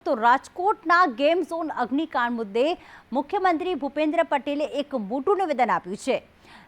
તો રાજકોટના game zone અગ્નિકાંડ મુદ્દે મુખ્યમંત્રી ભૂપેન્દ્ર પટેલે એક મોટું નિવેદન આપ્યું છે।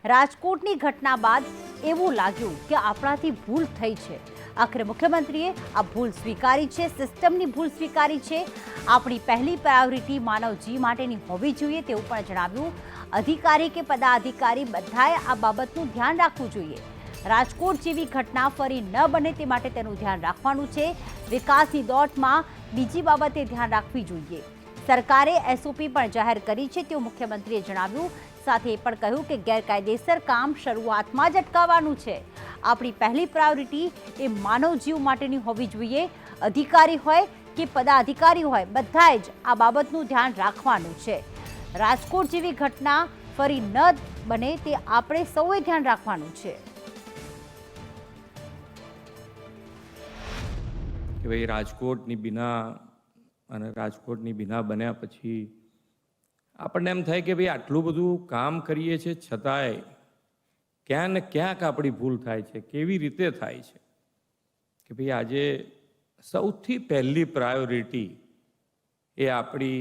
રાજકોટની ઘટના બાદ એવું લાગ્યું કે આપણાથી ભૂલ થઈ છે। આખરે મુખ્યમંત્રીએ આ ભૂલ સ્વીકારી છે, સિસ્ટમની ભૂલ સ્વીકારી છે। આપણી પહેલી પ્રાયોરિટી માનવ જીવ માટેની હોવી જોઈએ તેવું પણ જણાવ્યું। અધિકારી કે પદાધિકારી બધાએ આ બાબતનું ધ્યાન રાખવું જોઈએ। રાજકોટ જેવી ઘટના ફરી ન બને તે માટે તેનું ધ્યાન રાખવાનું છે। વિકાસની દોટમાં બીજી બાબતે ધ્યાન રાખવી જોઈએ। સરકારે એસઓપી પણ જાહેર કરી છે તેવું મુખ્યમંત્રીએ જણાવ્યું। સાથે એ પણ કહ્યું કે ગેરકાયદેસર કામ શરૂઆતમાં જ અટકાવવાનું છે। આપણી પહેલી પ્રાયોરિટી એ માનવ જીવ માટેની હોવી જોઈએ। અધિકારી હોય કે પદાધિકારી હોય બધાએ જ આ બાબતનું ધ્યાન રાખવાનું છે। રાજકોટ જેવી ઘટના ફરી ન બને તે આપણે સૌએ ધ્યાન રાખવાનું છે। કે ભાઈ રાજકોટની બીના અને રાજકોટની બીના બન્યા પછી આપણને એમ થાય કે ભાઈ આટલું બધું કામ કરીએ છીએ છતાંય ક્યાંક ને ક્યાંક આપણી ભૂલ થાય છે। કેવી રીતે થાય છે કે ભાઈ આજે સૌથી પહેલી પ્રાયોરિટી એ આપણી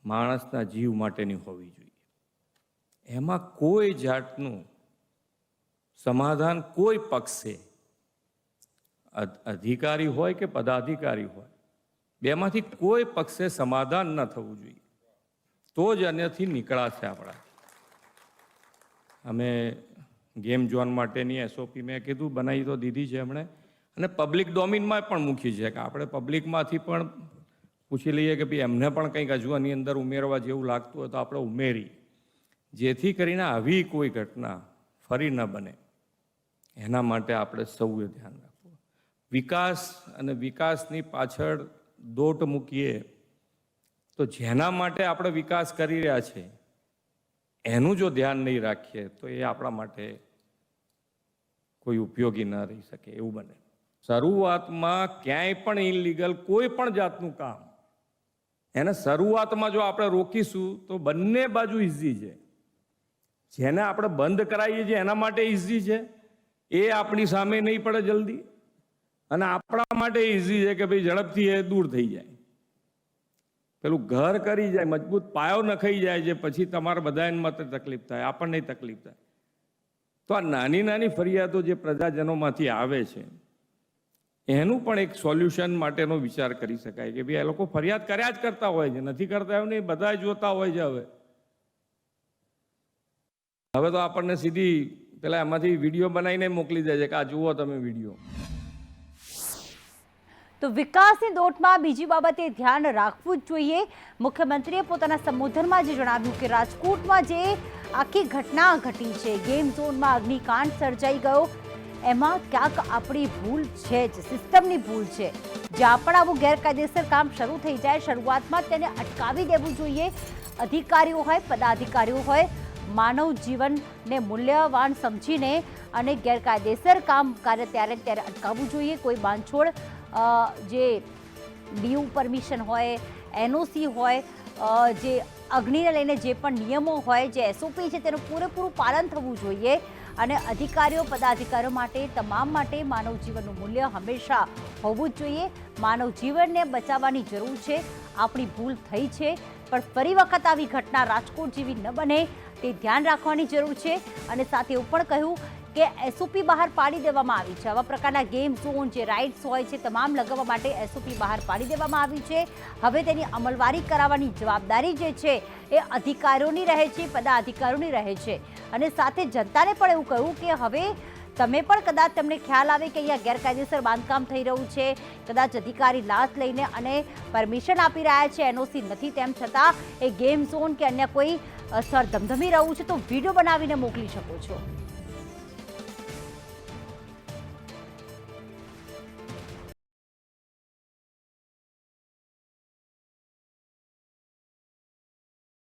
માણસના જીવ માટેની હોવી જોઈએ। એમાં કોઈ જાતનું સમાધાન કોઈ પક્ષે અધિકારી હોય કે પદાધિકારી હોય બેમાંથી કોઈ પક્ષે સમાધાન ન થવું જોઈએ, તો જ અન્યથી નીકળાશે। આપણા અમે ગેમ ઝોન માટેની એસઓપી મેં કીધું બનાવી તો દીધી છે એમણે, અને પબ્લિક ડોમિનમાં પણ મૂકી છે કે આપણે પબ્લિકમાંથી પણ પૂછી લઈએ કે ભાઈ એમને પણ કંઈક હજુ આની અંદર ઉમેરવા જેવું લાગતું હોય તો આપણે ઉમેરી, જેથી કરીને આવી કોઈ ઘટના ફરી ન બને એના માટે આપણે સૌએ ધ્યાન રાખવું। વિકાસ અને વિકાસની પાછળ દોટ મૂકીએ તો જેના માટે આપણે વિકાસ કરી રહ્યા છે એનું જો ધ્યાન નહીં રાખીએ તો એ આપણા માટે કોઈ ઉપયોગી ન રહી શકે એવું બને। શરૂઆતમાં ક્યાંય પણ ઇનલીગલ કોઈ પણ જાતનું કામ એને શરૂઆતમાં જો આપણે રોકીશું તો બંને બાજુ ઇઝી છે। જેને આપણે બંધ કરાવીએ છીએ એના માટે ઇઝી છે, એ આપણી સામે નહીં પડે જલ્દી, અને આપણા માટે ઇઝી છે કે ભાઈ ઝડપથી એ દૂર થઈ જાય। પેલું ઘર કરી જાય, મજબૂત પાયો નખાઈ જાય છે, પછી તમારે બધાને મતે તકલીફ થાય, આપણને તકલીફ થાય। તો આ નાની નાની ફરિયાદો જે પ્રજાજનોમાંથી આવે છે એનું પણ એક સોલ્યુશન માટેનો વિચાર કરી શકાય કે ભાઈ એ લોકો ફરિયાદ કર્યા જ કરતા હોય છે, નથી કરતા એવું નહીં, બધા જોતા હોય છે। હવે તો આપણને સીધી પેલા એમાંથી વિડીયો બનાવીને મોકલી દે છે કે આ જુઓ તમે વિડીયો। તો વિકાસની દોટમાં બીજી બાબતે ધ્યાન રાખવું જ જોઈએ। મુખ્યમંત્રીએ પોતાના સંબોધનમાં જે જણાવ્યું કે રાજકોટમાં જે આખી ઘટના ઘટી છે, ગેમ ઝોનમાં અગ્નિકાંડ સર્જાઈ ગયો, એમાં ક્યાંક આપણી ભૂલ છે જ, સિસ્ટમની ભૂલ છે। જ્યાં પણ આવું ગેરકાયદેસર કામ શરૂ થઈ જાય શરૂઆતમાં તેને અટકાવી દેવું જોઈએ। અધિકારીઓ હોય પદાધિકારીઓ હોય માનવ જીવનને મૂલ્યવાન સમજીને અને ગેરકાયદેસર કામ કાર્ય ત્યારે અટકાવવું જોઈએ। કોઈ બાંધછોડ જે ડીયુ પરમિશન હોય, એનઓસી હોય, જે અગ્નિને લઈને જે પણ નિયમો હોય, જે એસઓપી છે તેનું પૂરેપૂરું પાલન થવું જોઈએ। અને અધિકારીઓ પદાધિકારીઓ માટે તમામ માટે માનવ જીવનનું મૂલ્ય હંમેશા હોવું જ જોઈએ। માનવ જીવનને બચાવવાની જરૂર છે। આપણી ભૂલ થઈ છે પણ ફરી વખત આવી ઘટના રાજકોટ જેવી ન બને તે ધ્યાન રાખવાની જરૂર છે। અને સાથે એવું પણ કહ્યું કે એસઓપી બહાર પાડી દેવામાં આવી છે। આવા પ્રકારના ગેમ ઝોન જે રાઇડ્સ હોય છે તમામ લગાવવા માટે એસઓપી બહાર પાડી દેવામાં આવી છે। હવે તેની અમલવારી કરાવવાની જવાબદારી જે છે એ અધિકારીઓની રહે છે, પદાધિકારીઓની રહે છે। અને સાથે જનતાને પણ એવું કહ્યું કે હવે તમે પણ કદાચ તમને ખ્યાલ આવે કે અહીંયા ગેરકાયદેસર બાંધકામ થઈ રહ્યું છે, કદાચ અધિકારી લાંચ લઈને અને પરમિશન આપી રહ્યા છે, એનઓસી નથી, તેમ છતાં એ ગેમ ઝોન કે અન્ય કોઈ સ્થળ ધમધમી રહ્યું છે તો વિડીયો બનાવીને મોકલી શકો છો।